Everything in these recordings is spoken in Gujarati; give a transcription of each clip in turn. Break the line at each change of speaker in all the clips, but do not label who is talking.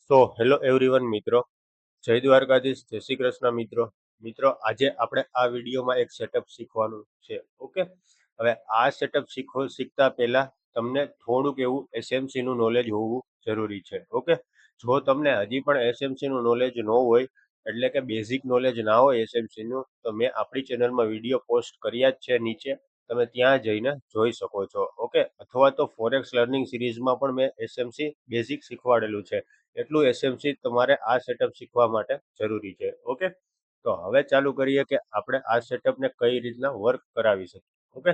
હેલો એવરીવન મિત્રો, જય દ્વારકાધીશ, જય શ્રી કૃષ્ણ મિત્રો. આજે આપણે આ વિડીયોમાં એક સેટઅપ શીખવાનું છે. ઓકે, હવે આ સેટઅપ શીખતા પહેલા તમને થોડુંક એવું એસએમસી નું નોલેજ હોવું જરૂરી છે. ઓકે, જો તમને હજી પણ એસએમસી નું નોલેજ ન હોય, એટલે કે બેઝિક નોલેજ ના હોય એસએમસી નું, તો મેં આપણી ચેનલમાં વિડીયો પોસ્ટ કર્યા જ છે નીચે, તમે ત્યાં જઈને જોઈ શકો છો. ઓકે, અથવા તો ફોરેક્સ લર્નિંગ સિરીઝમાં પણ મેં એસએમસી બેઝિક શીખવાડેલું છે. એટલું એસએમસી તમારે આ સેટઅપ શીખવા માટે જરૂરી છે. ઓકે, તો હવે ચાલુ કરીએ કે આપણે આ સેટઅપને કઈ રીતના વર્ક કરાવી શકીએ. ઓકે,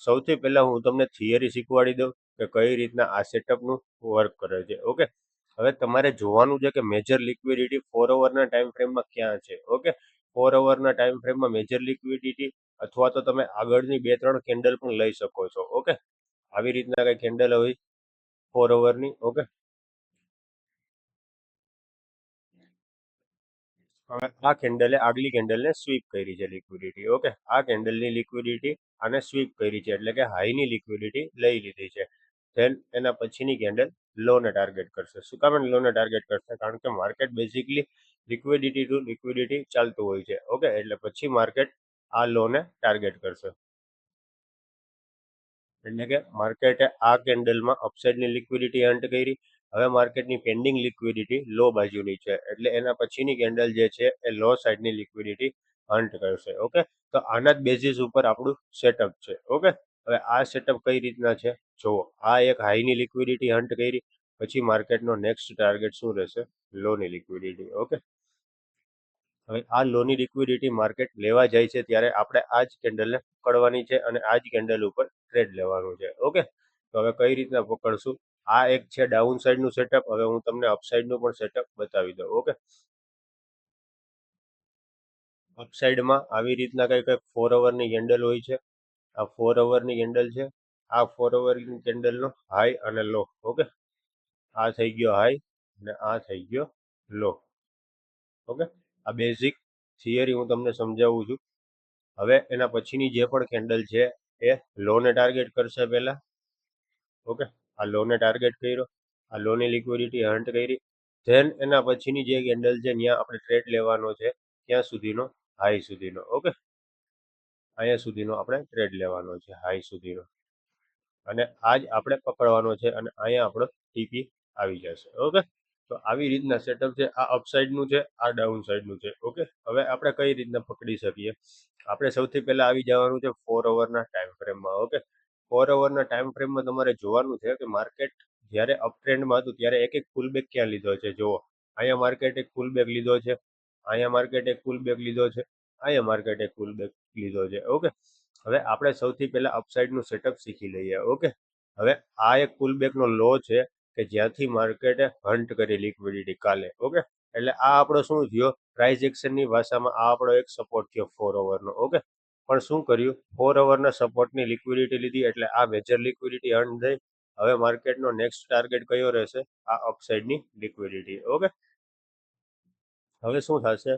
સૌથી પહેલા હું તમને થિયરી શીખવાડી દઉં કે કઈ રીતના આ સેટઅપનું વર્ક કરે છે. ઓકે, હવે તમારે જોવાનું છે કે મેજર લિક્વિડિટી 4 અવરના ટાઈમ ફ્રેમમાં ક્યાં છે. ઓકે, 4 અવરના ટાઈમ ફ્રેમમાં મેજર લિક્વિડિટી, અથવા તો તમે આગળની 2-3 કેન્ડલ પણ લઈ શકો છો. ઓકે, આવી રીતના કઈ કેન્ડલ હોય 4 અવરની. ઓકે, હવે આ કેન્ડલે આગલી કેન્ડલને સ્વીપ કરી છે લિક્વિડિટી. ઓકે, આ કેન્ડલની લિક્વિડિટી આને સ્વીપ કરી છે, એટલે કે હાઈની લિક્વિડિટી લઈ લીધી છે. ધેન એના પછીની કેન્ડલ લોને ટાર્ગેટ કરશે. શું કામ લોને ટાર્ગેટ કરશે? કારણ કે market basically liquidity to liquidity ચાલતું હોય છે. ઓકે, એટલે પછી માર્કેટ આ લોને ટાર્ગેટ કરશે. એટલે કે માર્કેટે આ કેન્ડલમાં અપસાઇડની લિક્વિડિટી હન્ટ કરી. હવે માર્કેટની પેન્ડિંગ લિક્વિડિટી લો બાજુની છે, એટલે એના પછીની કેન્ડલ જે છે એ લો સાઈડની લિક્વિડિટી હન્ટ કરશે. ઓકે, તો આના જ બેઝિસ ઉપર આપણું સેટઅપ છે. ઓકે, હવે આ સેટઅપ કઈ રીતના છે જુઓ. આ એક હાઈની લિક્વિડિટી હન્ટ કરી, પછી માર્કેટનો નેક્સ્ટ ટાર્ગેટ શું રહેશે? લોની લિક્વિડિટી. ઓકે, હવે આ લોની લિક્વિડિટી માર્કેટ લેવા જાય છે ત્યારે આપણે આ જ કેન્ડલને પકડવાની છે અને આ જ કેન્ડલ ઉપર ટ્રેડ લેવાનું છે. ઓકે, તો હવે કઈ રીતના પકડશું? આ એક છે ડાઉન સાઈડનું સેટઅપ. હવે હું તમને અપસાઇડનું પણ સેટઅપ બતાવી દઉં. ઓકે, અપસાઇડમાં આવી રીતના કઈ 4 અવરની કેન્ડલ હોય છે. આ 4 અવરની કેન્ડલ છે. આ 4 અવરની કેન્ડલનો હાઈ અને લો. ઓકે, આ થઈ ગયો હાઈ અને આ થઈ ગયો લો. ઓકે, આ બેઝિક થિયરી હું તમને સમજાવું છું. હવે એના પછીની જે પણ કેન્ડલ છે એ લોને ટાર્ગેટ કરશે પહેલા. ઓકે, આ લોને ટાર્ગેટ કર્યો, આ લોની લિક્વિડિટી હન્ટ કરી. ધેન એના પછીની જે કેન્ડલ છે ત્યાં આપણે ટ્રેડ લેવાનો છે, ક્યાં સુધીનો? હાઈ સુધીનો. ઓકે, અહીંયા સુધીનો આપણે ટ્રેડ લેવાનો છે, હાઈ સુધીનો, અને આ જ આપણે પકડવાનો છે અને અહીંયા આપણો ટીપી આવી જશે. ઓકે, તો આવી રીતના સેટઅપ છે. આ અપસાઇડનું છે, આ ડાઉન સાઈડનું છે. ઓકે, હવે આપણે કઈ રીતના પકડી શકીએ? આપણે સૌથી પહેલા આવી જવાનું છે 4 અવરના ટાઈમ ફ્રેમમાં. ઓકે, 4 અવરના ટાઈમ ફ્રેમમાં તમારે જોવાનું છે કે માર્કેટ જ્યારે અપ ટ્રેન્ડમાં હતું ત્યારે એક એક પુલ બેક ક્યાં લીધો છે. જુઓ, અહીંયા માર્કેટ એક પુલ બેક લીધો છે, અહીંયા માર્કેટ એક પુલ બેક લીધો છે, અહીંયા માર્કેટ એક પુલ બેક લીધો છે. ઓકે, હવે આપણે સૌથી પહેલા અપસાઇડનું સેટઅપ શીખી લઈએ. ઓકે, હવે આ એક પુલબેકનો લો છે કે જ્યાંથી માર્કેટે હન્ટ કરી લિક્વિડિટી કાલે. ઓકે, એટલે આ આપણો શું થયો? પ્રાઇસ એક્શનની ભાષામાં આ આપણો એક સપોર્ટ થયો 4 અવરનો. ઓકે, પણ શું કર્યું? 4 અવરના સપોર્ટની લિક્વિડિટી લીધી, એટલે આ મેજર લિક્વિડિટી હન્ટ થઈ. હવે માર્કેટનો નેક્સ્ટ ટાર્ગેટ કયો રહેશે? આ અપસાઇડની લિક્વિડિટી. ઓકે, હવે શું થશે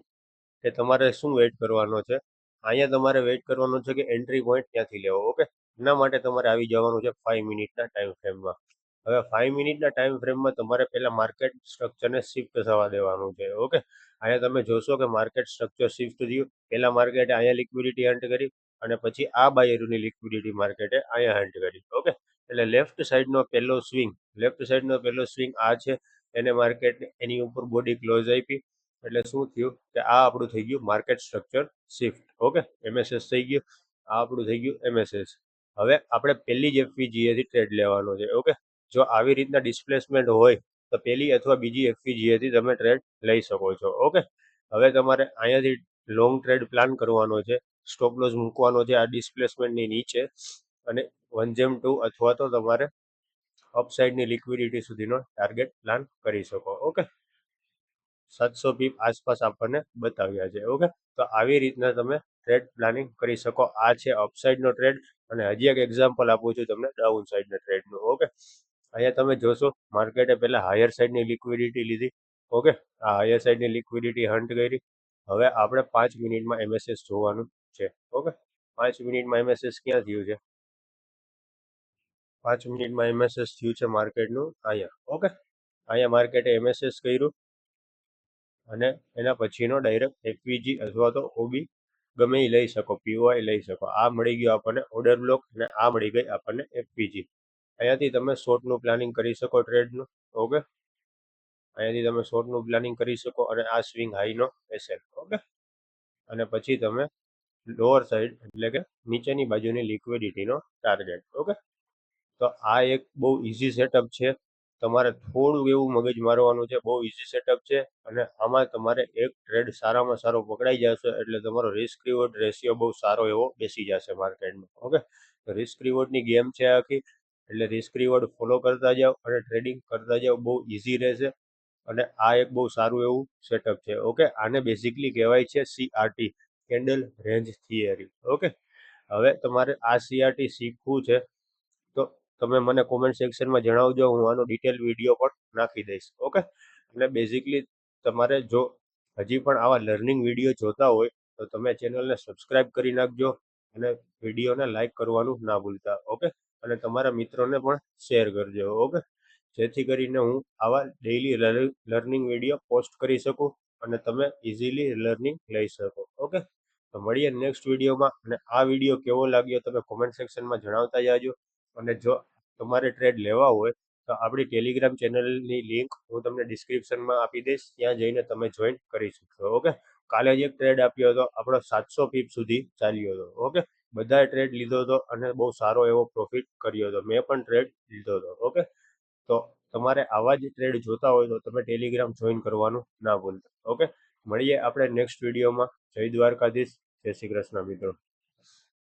કે તમારે શું વેઇટ કરવાનો છે? અહીંયા તમારે વેઇટ કરવાનો છે કે એન્ટ્રી પોઈન્ટ ક્યાંથી લેવો. ઓકે, એના માટે તમારે આવી જવાનું છે 5 મિનિટના ટાઈમ ફ્રેમમાં. હવે 5 મિનિટના ટાઈમ ફ્રેમમાં તમારે પહેલા માર્કેટ સ્ટ્રક્ચરને શિફ્ટ થવા દેવાનું છે. ઓકે, અહીંયા તમે જોશો કે માર્કેટ સ્ટ્રક્ચર શિફ્ટ થયું. પહેલા માર્કેટે અહીંયા લિક્વિડિટી હન્ટ કરી અને પછી આ બાયરોની લિક્વિડિટી માર્કેટે અહીંયા હન્ટ કરી. ઓકે, એટલે લેફ્ટ સાઈડનો પહેલો સ્વિંગ આ છે. એને માર્કેટ એની ઉપર બોડી ક્લોઝ આપી, એટલે શું થયું કે આ આપણું થઈ ગયું market structure shift. Okay, MSS થઈ ગયું, આ આપણું થઈ ગયું એમએસએસ. હવે આપણે પહેલી જ એફવીજીએ થી ટ્રેડ લેવાનો છે. ઓકે, જો આવી રીતના ડિસ્પ્લેસમેન્ટ હોય તો પહેલી અથવા બીજી એફવીજીએ થી તમે ટ્રેડ લઈ શકો છો. ઓકે, હવે તમારે અહીંયાથી લોંગ ટ્રેડ પ્લાન કરવાનો છે. સ્ટોપ લોસ મૂકવાનો છે આ ડિસ્પ્લેસમેન્ટની નીચે, અને 1/2 અથવા તો તમારે અપસાઇડની લિક્વિડિટી સુધીનો ટાર્ગેટ પ્લાન કરી શકો. ઓકે, 700 પીપ આસપાસ આપણને બતાવ્યા છે. ઓકે, તો આવી રીતના તમે ટ્રેડ પ્લાનિંગ કરી શકો. આ છે અપસાઇડનો ટ્રેડ, અને હજી એક એક્ઝામ્પલ આપું છું તમને ડાઉન સાઈડના ટ્રેડનું. ઓકે, અહીંયા તમે જોશો માર્કેટે પહેલા હાયર સાઈડની લિક્વિડિટી લીધી. ઓકે, આ હાયર સાઈડની લિક્વિડિટી હન્ટ કરી. હવે આપણે 5 મિનિટમાં એમએસએસ જોવાનું છે. ઓકે, 5 મિનિટમાં એમએસએસ ક્યાં થયું છે? 5 મિનિટમાં એમએસએસ થયું છે માર્કેટનું અહીંયા. ઓકે, અહીંયા માર્કેટે MSS કર્યું અને એના પછીનો ડાયરેક્ટ FVG અથવા તો OB ગમે એ લઈ શકો, POI લઈ શકો. આ મળી ગયો આપણને ઓર્ડર બ્લોક અને આ મળી ગઈ આપણને FVG. અહીંયાથી તમે શોર્ટનું પ્લાનિંગ કરી શકો ટ્રેડનું. ઓકે, અહીંયાથી તમે શોર્ટનું પ્લાનિંગ કરી શકો અને આ સ્વિંગ હાઈનો SL. ઓકે, અને પછી તમે લોઅર સાઈડ એટલે કે નીચેની બાજુની લિક્વિડિટીનો ટાર્ગેટ. ઓકે, તો આ એક બહુ ઇઝી સેટઅપ છે. તમારે થોડું એવું મગજ મારવાનું છે. બહુ ઇઝી સેટઅપ છે અને આમાં તમારે એક ટ્રેડ સારામાં સારો પકડાઈ જશે એટલે તમારો રિસ્ક રિવોર્ડ રેશિયો બહુ સારો એવો બેસી જશે માર્કેટમાં. ઓકે, તો રિસ્ક રિવોર્ડની ગેમ છે આખી, એટલે રિસ્ક રિવોર્ડ ફોલો કરતા જાઓ અને ટ્રેડિંગ કરતા જાઓ. બહુ ઇઝી રહેશે અને આ એક બહુ સારું એવું સેટઅપ છે. ઓકે, આને બેઝિકલી કહેવાય છે CRT, candle range theory. Okay, હવે તમારે આ CRT શીખવું છે તો તમે મને કોમેન્ટ સેક્શનમાં જણાવજો, હું આનો ડિટેલ વિડીયો પણ નાખી દઈશ. ઓકે, અને બેઝિકલી તમારે જો હજી પણ આવા લર્નિંગ વિડીયો જોતા હોય તો તમે ચેનલને સબસ્ક્રાઇબ કરી નાખજો અને વિડીયોને લાઈક કરવાનું ના ભૂલતા. ઓકે, અને તમારા મિત્રોને પણ શેર કરજો. ઓકે, જેથી કરીને હું આવા ડેઈલી લર્નિંગ વિડીયો પોસ્ટ કરી શકું અને તમે ઇઝીલી લર્નિંગ લઈ શકો. ઓકે, તો મળીએ નેક્સ્ટ વિડીયોમાં. અને આ વિડીયો કેવો લાગ્યો તમે કોમેન્ટ સેક્શનમાં જણાવતા જાજો. અને જો તમારે ટ્રેડ લેવા હોય તો આપણી ટેલિગ્રામ ચેનલની લિંક હું તમને ડિસ્ક્રિપ્શનમાં આપી દઈશ, ત્યાં જઈને તમે જોઈન કરી શકશો. ઓકે, કાલે જ એક ટ્રેડ આપ્યો હતો આપણો 700 પીપ સુધી ચાલ્યો હતો. ઓકે, બધાએ ટ્રેડ લીધો હતો અને બહુ સારો એવો પ્રોફિટ કર્યો હતો. મેં પણ ટ્રેડ લીધો હતો. ઓકે, તો તમારે આવા જ ટ્રેડ જોતા હોય તો તમે ટેલિગ્રામ જોઈન કરવાનું ના ભૂલતા. ઓકે, મળીએ આપણે નેક્સ્ટ વિડીયોમાં. જય દ્વારકાધીશ, જય શ્રી કૃષ્ણ મિત્રો.